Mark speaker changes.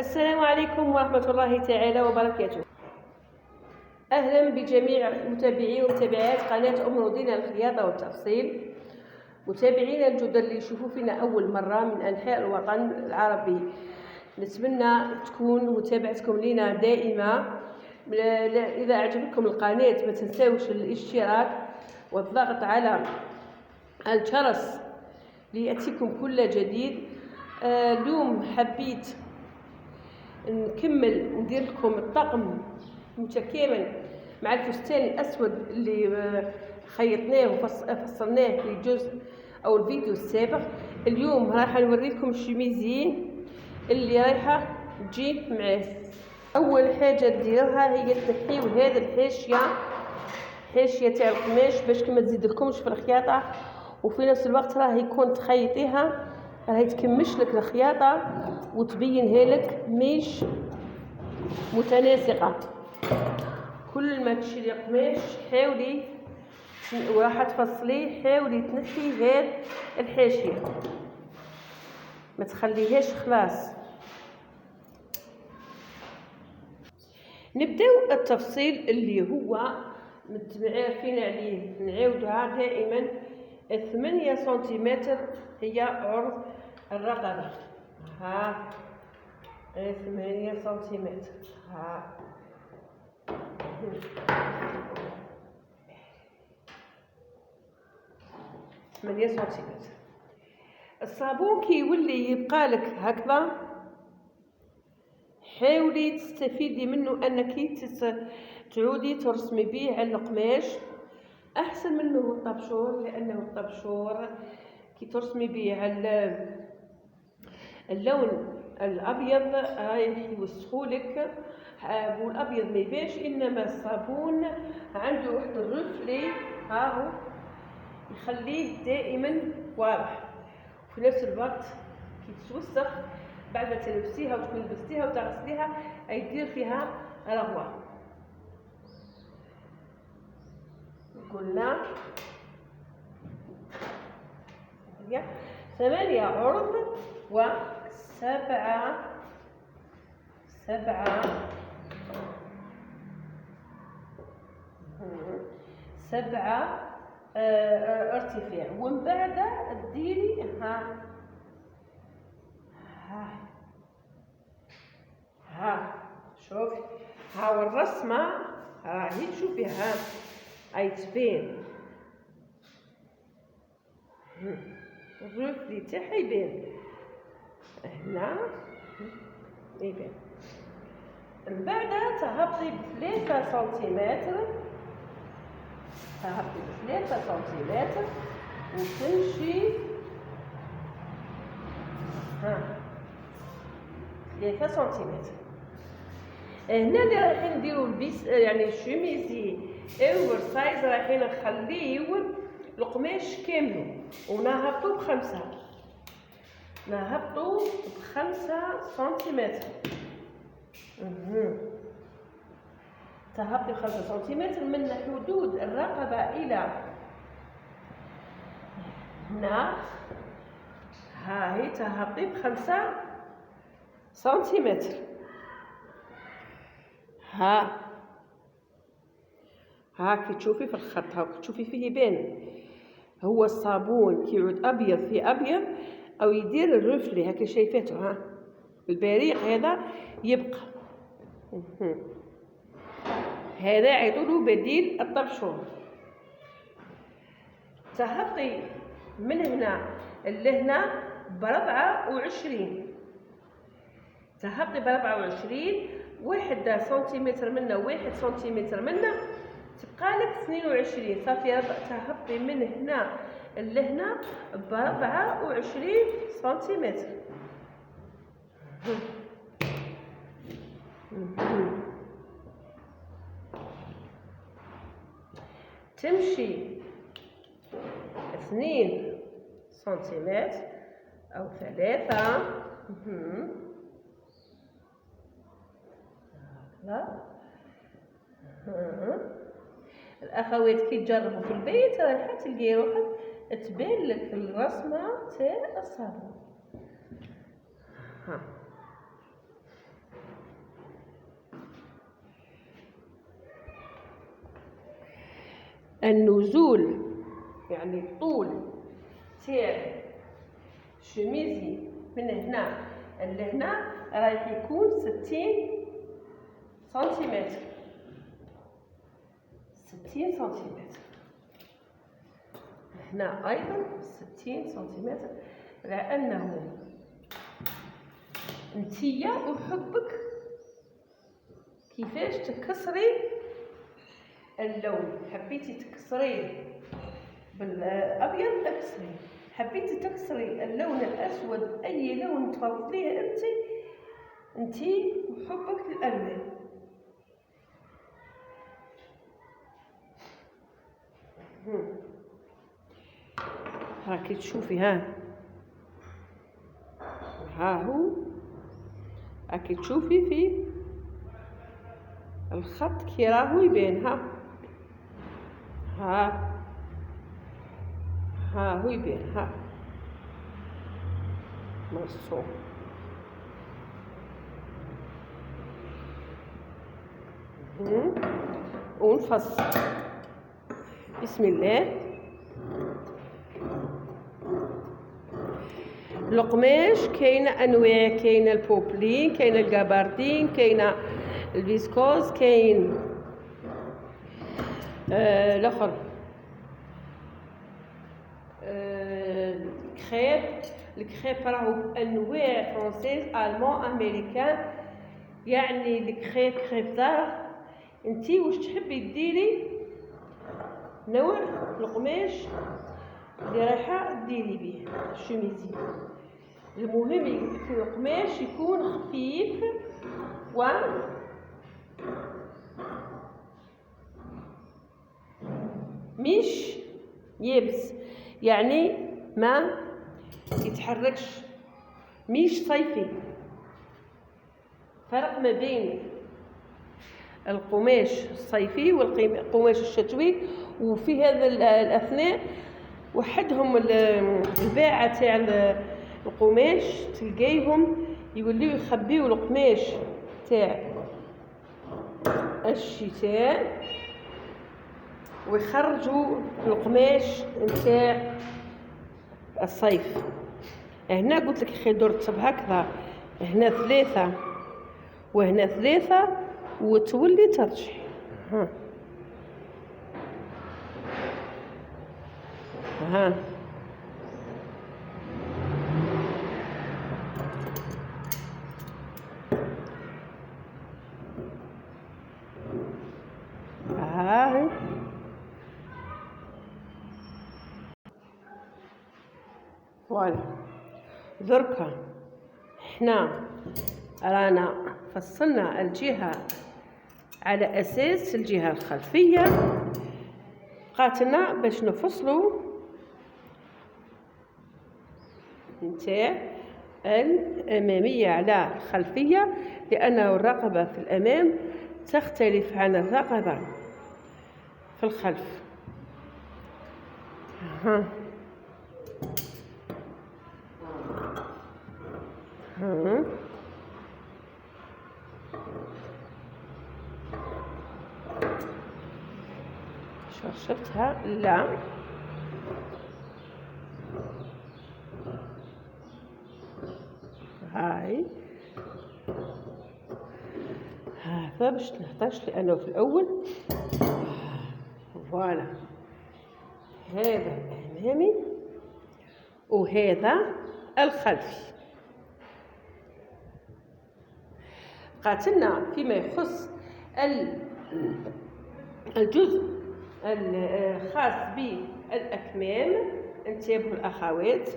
Speaker 1: السلام عليكم ورحمة الله تعالى وبركاته. أهلا بجميع متابعي ومتابعات قناة أم رودينا الخياطة والتفصيل. متابعينا الجدد اللي يشوفوا فينا أول مرة من أنحاء الوطن العربي، نتمنى تكون متابعتكم لنا دائمة. إذا أعجبتكم القناة ما تنساوش الاشتراك والضغط على الجرس ليأتيكم كل جديد. اليوم حبيت نكمل ندير لكم الطقم متكامل مع الفستان الاسود اللي خيطناه وفصلناه في الجزء او الفيديو السابق. اليوم راح نوريكم الشميزين اللي رايحه تجي معاه. اول حاجه ديروها هي تنحيو هذه الحاشيه تاع القماش باش ما تزيدلكمش في الخياطه، وفي نفس الوقت راه يكون تخيطيها راهي تكمش لك الخياطه وتبينها لك مش متناسقه. كل ما تشري قماش حاولي وراح تفصليه، حاولي تنحي هذه الحاشيه ما تخليهاش خلاص. نبداو التفصيل اللي هو متعارفين عليه، نعاودها دائما. 8 سنتيمتر هي عرض الرقبه، ها 8 سنتيمتر، ها 8 سنتيمتر. الصابون كي يولي يبقى لك هكذا حاولي تستفيدي منه انك تعودي ترسمي به على القماش، احسن منه الطبشور، لانه الطبشور كي ترسمي به على اللون الابيض رايح يوسخولك والابيض ما يبانش، انما الصابون عنده واحد الرفلي هاهو يخليه دائما واضح. وفي نفس الوقت كي تتوسخ بعد ما تلبسيها وتكون لبستيها وتغسليها يدير فيها رغوه. قلنا 8 عرض وسبعة ارتفاع. ومن بعد ديري ها شوفي ها والرسمه راهي شوفي ها اي تبين الرفلي تاعها يبان هنا يبان. من بعد تهبطي ب3 سنتيمتر، تهبطي ب3 سنتيمتر وتمشي 3 سنتيمتر. هنا اللي رايحين نديرو البيس يعني الشميزي اوفر سايز رايحين نخليو القماش كاملو ونهبطو ب5 سنتيمتر. تهبطي ب5 سنتيمتر من حدود الرقبه الى هنا، ها هي تهبطي ب5 سنتيمتر. ها كي تشوفي في الخط ها تشوفي فيه يبان هو الصابون كيعود ابيض في ابيض او يدير الرفلي هكا شايفاته، ها البريق هذا يبقى هذا يعيطولو بديل الطبشور. تهبطي من هنا لهنا ب24، تهبطي ب24، 1 سنتيمتر منا 1 سنتيمتر منا تبقى لك 22. صافي تهبطي من هنا لهنا ب24 سنتيمتر. تمشي 2 سنتيمتر او 3 الاخوات كي تجربوا في البيت راح تلقي روحك تبان لك الرسمه تاع الصابون. النزول يعني الطول تاع الشميزي من هنا لهنا رايح يكون 60 سنتيمتر. 60 سنتيمتر. هنا أيضا 60 سنتيمتر، لأنه انتيا أحبك كيفاش تكسري اللون. حبيتي تكسريه بالأبيض اكسري، حبيتي تكسري اللون الأسود أي لون تفضليه انتي وحبك للألوان. راكي تشوفي ها هو راكي تشوفي في الخط كي راهو يبان. ها هو يبان مرسوم. ونفصل. بسم الله. القماش كاينه انواع، كاينه البوبلين، كاينه الجاباردين، كاينه الفيسكوز، كاين الاخر الكريب راهو انواع فرنسيز المان امريكان. يعني الكريب دار انتي واش تحبي ديري نوع القماش اللي رايحه ديري بيه الشميزي. المهم القماش يكون خفيف و مش يابس، يعني ما يتحركش، مش صيفي. فرق ما بين القماش الصيفي والقماش الشتوي. وفي هذا الأثناء وحدهم الباعة تاع القماش تلقايهم يوليو يخبيو القماش تاع الشتاء ويخرجوا القماش نتاع الصيف. هنا قلت لك خي درت هكذا، هنا 3 وهنا 3 وتولي ترجعي. ها فوالا. دركا حنا رانا فصلنا الجهة على أساس الجهة الخلفية، بقاتلنا باش نفصلوا نتاع الأمامية على الخلفية، لأنه الرقبة في الأمام تختلف عن الرقبة في الخلف. شرشفتها لا هاي هذا باش نحتاج لأنه في الأول. فوالا هذا الأمامي وهذا الخلفي. قاتلنا فيما يخص الجزء الخاص بالأكمام. انتبهوا الأخوات،